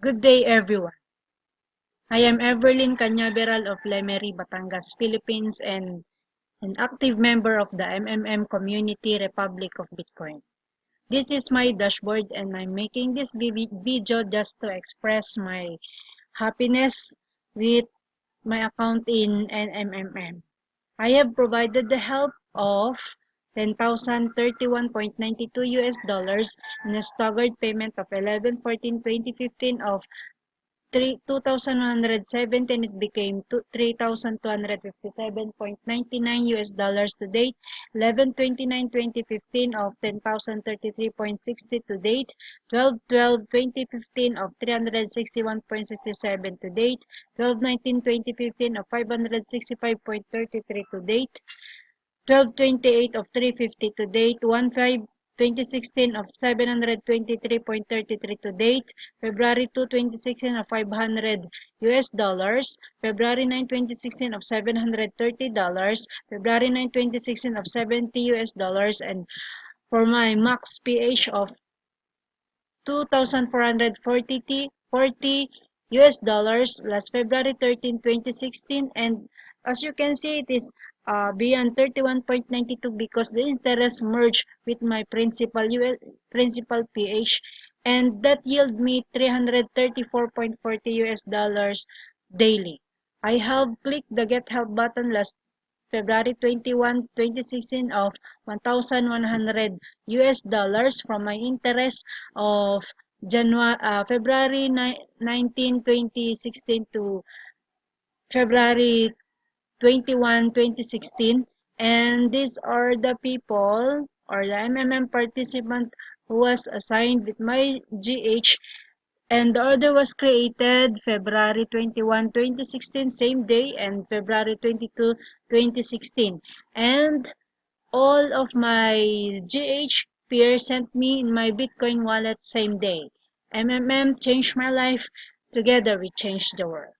Good day, everyone. I am Everlyn Cañaveral of Lemery, Batangas, Philippines, and an active member of the MMM Community Republic of Bitcoin. This is my dashboard, and I'm making this video just to express my happiness with my account in MMM. I have provided the help of 10,031.92 US dollars in a staggered payment of 11/14/2015 of 2,117. It became 3,257.99 US dollars to date. 11/29/2015 of 10,033.60 to date. 12/12/2015 of 361.67 to date. 12/19/2015 of 565.33 to date. 12/28 of 350 to date. 1/5/2016 of 723.33 to date. February 2, 2016 of 500 US dollars. February 9, 2016 of $730. February 9, 2016 of 70 US dollars. And for my max PH of 2,440 US dollars last February 13, 2016. And as you can see, it is beyond 31.92 because the interest merged with my principal PH, and that yield me 334.40 US dollars daily. I have clicked the Get Help button last February 21, 2016 of 1,100 US dollars from my interest of February 19, 2016 to February 21, 2016. And these are the people or the MMM participant who was assigned with my GH, and the order was created February 21, 2016, same day, and February 22, 2016. And all of my GH peers sent me in my Bitcoin wallet same day. MMM changed my life. Together we changed the world.